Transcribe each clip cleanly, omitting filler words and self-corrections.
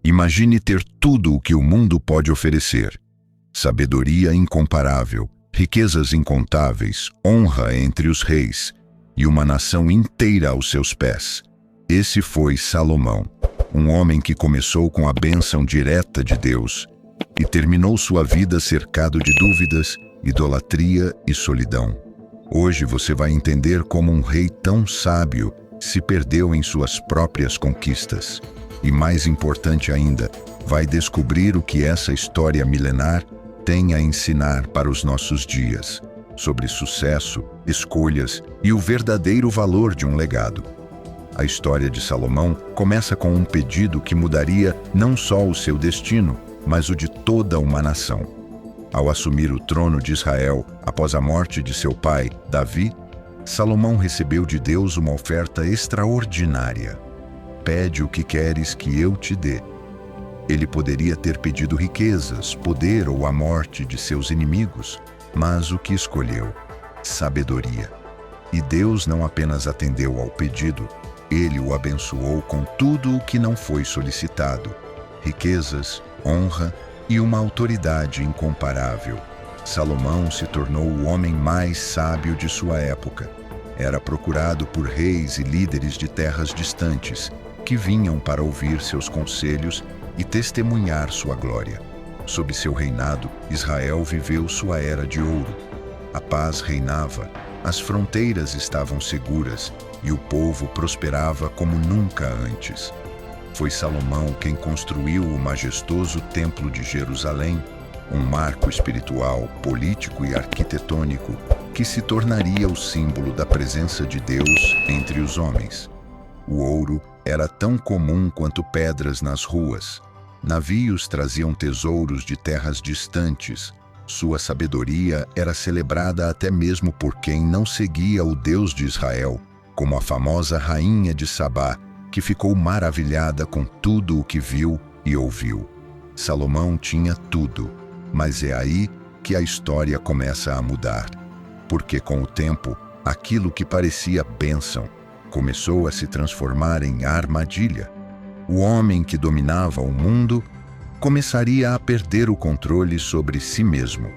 Imagine ter tudo o que o mundo pode oferecer: sabedoria incomparável, riquezas incontáveis, honra entre os reis e uma nação inteira aos seus pés. Esse foi Salomão, um homem que começou com a bênção direta de Deus e terminou sua vida cercado de dúvidas, idolatria e solidão. Hoje você vai entender como um rei tão sábio se perdeu em suas próprias conquistas. E mais importante ainda, vai descobrir o que essa história milenar tem a ensinar para os nossos dias, sobre sucesso, escolhas e o verdadeiro valor de um legado. A história de Salomão começa com um pedido que mudaria não só o seu destino, mas o de toda uma nação. Ao assumir o trono de Israel após a morte de seu pai, Davi, Salomão recebeu de Deus uma oferta extraordinária. Pede o que queres que eu te dê. Ele poderia ter pedido riquezas, poder ou a morte de seus inimigos, mas o que escolheu? Sabedoria. E Deus não apenas atendeu ao pedido, ele o abençoou com tudo o que não foi solicitado: riquezas, honra e uma autoridade incomparável. Salomão se tornou o homem mais sábio de sua época. Era procurado por reis e líderes de terras distantes, que vinham para ouvir seus conselhos e testemunhar sua glória. Sob seu reinado, Israel viveu sua era de ouro. A paz reinava, as fronteiras estavam seguras e o povo prosperava como nunca antes. Foi Salomão quem construiu o majestoso Templo de Jerusalém, um marco espiritual, político e arquitetônico que se tornaria o símbolo da presença de Deus entre os homens. O ouro era tão comum quanto pedras nas ruas. Navios traziam tesouros de terras distantes. Sua sabedoria era celebrada até mesmo por quem não seguia o Deus de Israel, como a famosa rainha de Sabá, que ficou maravilhada com tudo o que viu e ouviu. Salomão tinha tudo, mas é aí que a história começa a mudar. Porque com o tempo, aquilo que parecia bênção começou a se transformar em armadilha. O homem que dominava o mundo começaria a perder o controle sobre si mesmo.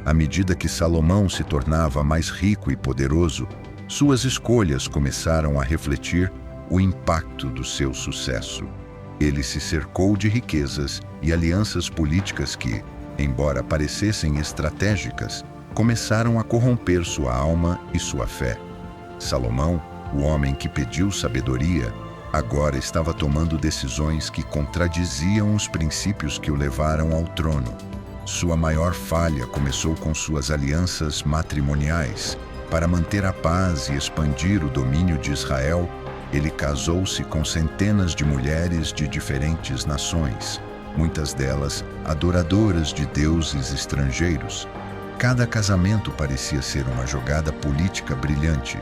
À medida que Salomão se tornava mais rico e poderoso, suas escolhas começaram a refletir o impacto do seu sucesso. Ele se cercou de riquezas e alianças políticas que, embora parecessem estratégicas, começaram a corromper sua alma e sua fé. Salomão, o homem que pediu sabedoria, agora estava tomando decisões que contradiziam os princípios que o levaram ao trono. Sua maior falha começou com suas alianças matrimoniais. Para manter a paz e expandir o domínio de Israel, ele casou-se com centenas de mulheres de diferentes nações, muitas delas adoradoras de deuses estrangeiros. Cada casamento parecia ser uma jogada política brilhante,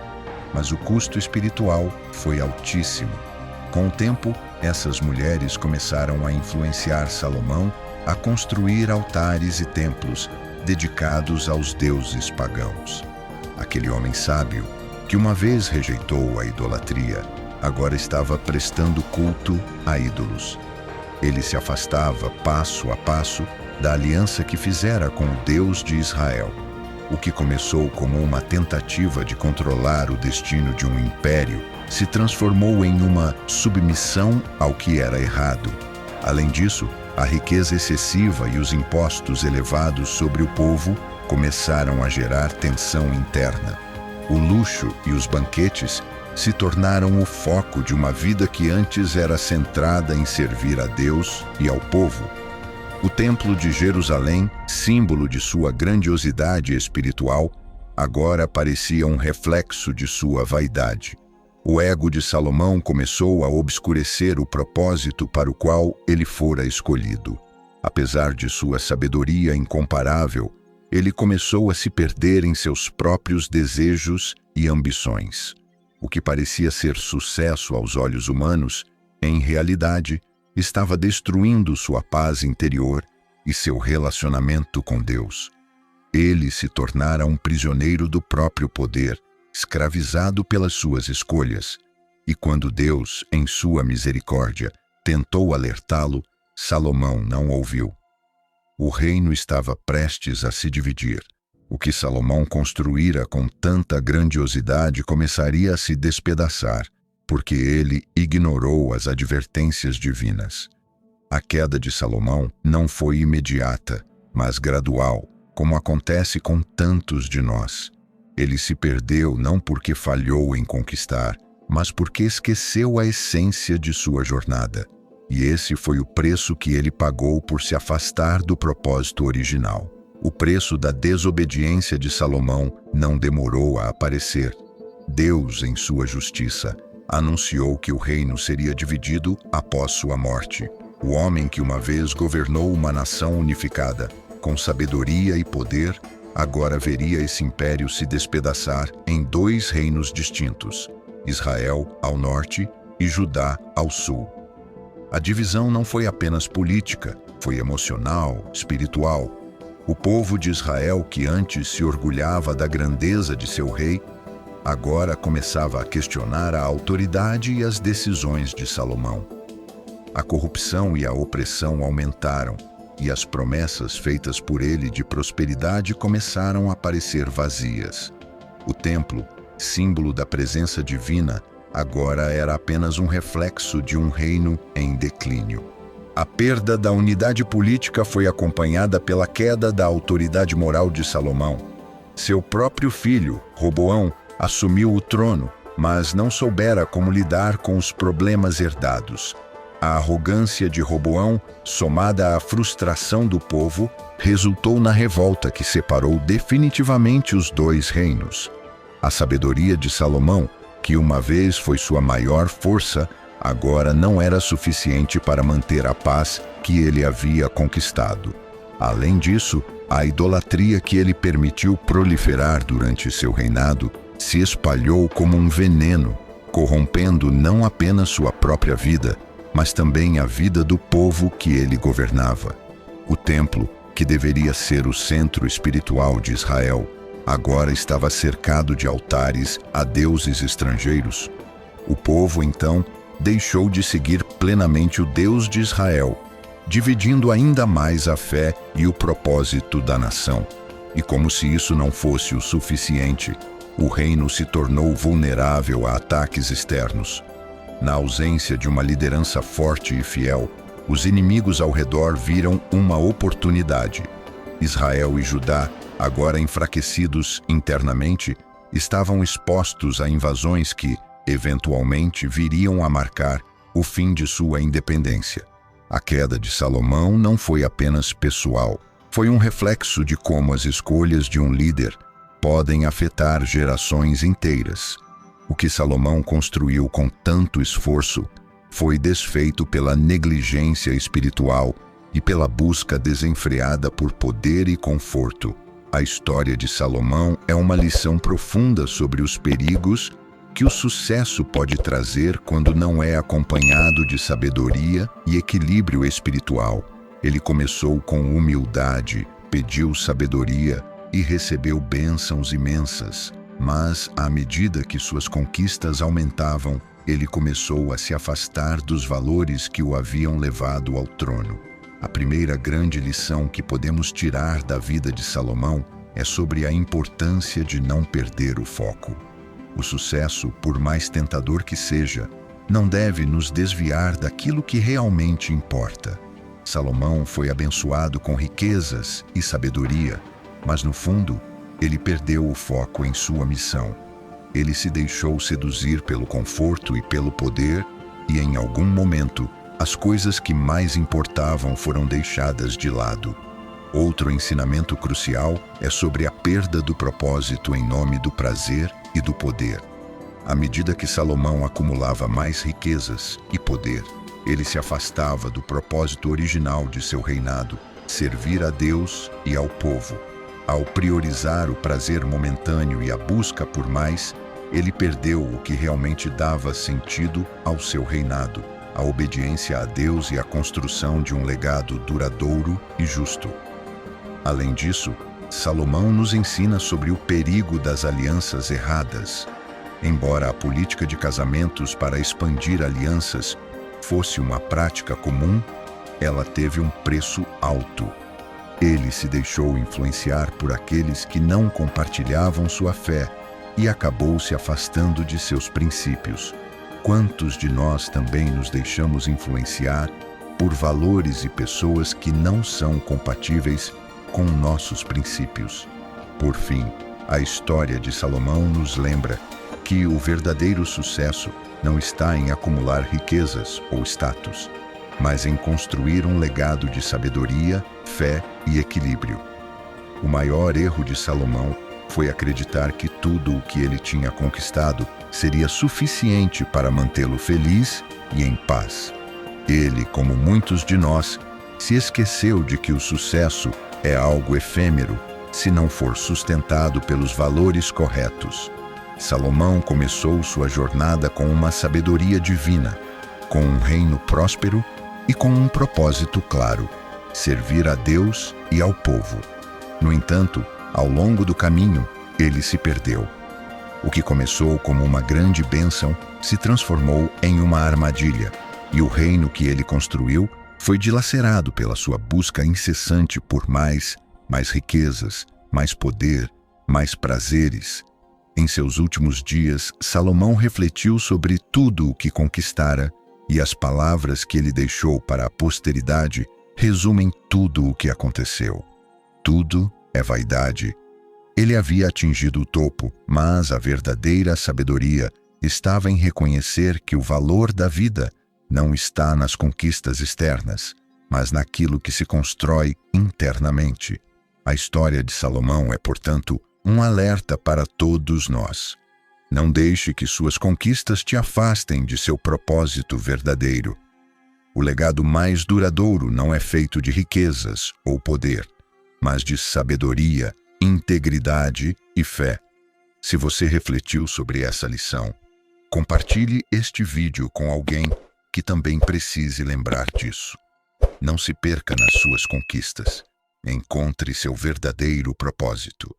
mas o custo espiritual foi altíssimo. Com o tempo, essas mulheres começaram a influenciar Salomão a construir altares e templos dedicados aos deuses pagãos. Aquele homem sábio, que uma vez rejeitou a idolatria, agora estava prestando culto a ídolos. Ele se afastava passo a passo da aliança que fizera com o Deus de Israel. O que começou como uma tentativa de controlar o destino de um império se transformou em uma submissão ao que era errado. Além disso, a riqueza excessiva e os impostos elevados sobre o povo começaram a gerar tensão interna. O luxo e os banquetes se tornaram o foco de uma vida que antes era centrada em servir a Deus e ao povo. O Templo de Jerusalém, símbolo de sua grandiosidade espiritual, agora parecia um reflexo de sua vaidade. O ego de Salomão começou a obscurecer o propósito para o qual ele fora escolhido. Apesar de sua sabedoria incomparável, ele começou a se perder em seus próprios desejos e ambições. O que parecia ser sucesso aos olhos humanos, em realidade, estava destruindo sua paz interior e seu relacionamento com Deus. Ele se tornara um prisioneiro do próprio poder, escravizado pelas suas escolhas. E quando Deus, em sua misericórdia, tentou alertá-lo, Salomão não ouviu. O reino estava prestes a se dividir. O que Salomão construíra com tanta grandiosidade começaria a se despedaçar, porque ele ignorou as advertências divinas. A queda de Salomão não foi imediata, mas gradual, como acontece com tantos de nós. Ele se perdeu não porque falhou em conquistar, mas porque esqueceu a essência de sua jornada. E esse foi o preço que ele pagou por se afastar do propósito original. O preço da desobediência de Salomão não demorou a aparecer. Deus, em sua justiça, anunciou que o reino seria dividido após sua morte. O homem que uma vez governou uma nação unificada, com sabedoria e poder, agora veria esse império se despedaçar em dois reinos distintos, Israel ao norte e Judá ao sul. A divisão não foi apenas política, foi emocional, espiritual. O povo de Israel, que antes se orgulhava da grandeza de seu rei, agora começava a questionar a autoridade e as decisões de Salomão. A corrupção e a opressão aumentaram, e as promessas feitas por ele de prosperidade começaram a parecer vazias. O templo, símbolo da presença divina, agora era apenas um reflexo de um reino em declínio. A perda da unidade política foi acompanhada pela queda da autoridade moral de Salomão. Seu próprio filho, Roboão, assumiu o trono, mas não soubera como lidar com os problemas herdados. A arrogância de Roboão, somada à frustração do povo, resultou na revolta que separou definitivamente os dois reinos. A sabedoria de Salomão, que uma vez foi sua maior força, agora não era suficiente para manter a paz que ele havia conquistado. Além disso, a idolatria que ele permitiu proliferar durante seu reinado se espalhou como um veneno, corrompendo não apenas sua própria vida, mas também a vida do povo que ele governava. O templo, que deveria ser o centro espiritual de Israel, agora estava cercado de altares a deuses estrangeiros. O povo, então, deixou de seguir plenamente o Deus de Israel, dividindo ainda mais a fé e o propósito da nação. E como se isso não fosse o suficiente, o reino se tornou vulnerável a ataques externos. Na ausência de uma liderança forte e fiel, os inimigos ao redor viram uma oportunidade. Israel e Judá, agora enfraquecidos internamente, estavam expostos a invasões que, eventualmente, viriam a marcar o fim de sua independência. A queda de Salomão não foi apenas pessoal, foi um reflexo de como as escolhas de um líder podem afetar gerações inteiras. O que Salomão construiu com tanto esforço foi desfeito pela negligência espiritual e pela busca desenfreada por poder e conforto. A história de Salomão é uma lição profunda sobre os perigos que o sucesso pode trazer quando não é acompanhado de sabedoria e equilíbrio espiritual. Ele começou com humildade, pediu sabedoria e recebeu bênçãos imensas. Mas, à medida que suas conquistas aumentavam, ele começou a se afastar dos valores que o haviam levado ao trono. A primeira grande lição que podemos tirar da vida de Salomão é sobre a importância de não perder o foco. O sucesso, por mais tentador que seja, não deve nos desviar daquilo que realmente importa. Salomão foi abençoado com riquezas e sabedoria, mas no fundo, ele perdeu o foco em sua missão. Ele se deixou seduzir pelo conforto e pelo poder, e em algum momento, as coisas que mais importavam foram deixadas de lado. Outro ensinamento crucial é sobre a perda do propósito em nome do prazer e do poder. À medida que Salomão acumulava mais riquezas e poder, ele se afastava do propósito original de seu reinado, servir a Deus e ao povo. Ao priorizar o prazer momentâneo e a busca por mais, ele perdeu o que realmente dava sentido ao seu reinado, a obediência a Deus e a construção de um legado duradouro e justo. Além disso, Salomão nos ensina sobre o perigo das alianças erradas. Embora a política de casamentos para expandir alianças fosse uma prática comum, ela teve um preço alto. Ele se deixou influenciar por aqueles que não compartilhavam sua fé e acabou se afastando de seus princípios. Quantos de nós também nos deixamos influenciar por valores e pessoas que não são compatíveis com nossos princípios? Por fim, a história de Salomão nos lembra que o verdadeiro sucesso não está em acumular riquezas ou status, mas em construir um legado de sabedoria, fé e equilíbrio. O maior erro de Salomão foi acreditar que tudo o que ele tinha conquistado seria suficiente para mantê-lo feliz e em paz. Ele, como muitos de nós, se esqueceu de que o sucesso é algo efêmero se não for sustentado pelos valores corretos. Salomão começou sua jornada com uma sabedoria divina, com um reino próspero e com um propósito claro: servir a Deus e ao povo. No entanto, ao longo do caminho, ele se perdeu. O que começou como uma grande bênção se transformou em uma armadilha, e o reino que ele construiu foi dilacerado pela sua busca incessante por mais riquezas, mais poder, mais prazeres. Em seus últimos dias, Salomão refletiu sobre tudo o que conquistara, e as palavras que ele deixou para a posteridade resumem tudo o que aconteceu. Tudo é vaidade. Ele havia atingido o topo, mas a verdadeira sabedoria estava em reconhecer que o valor da vida não está nas conquistas externas, mas naquilo que se constrói internamente. A história de Salomão é, portanto, um alerta para todos nós. Não deixe que suas conquistas te afastem de seu propósito verdadeiro. O legado mais duradouro não é feito de riquezas ou poder, mas de sabedoria, integridade e fé. Se você refletiu sobre essa lição, compartilhe este vídeo com alguém que também precise lembrar disso. Não se perca nas suas conquistas. Encontre seu verdadeiro propósito.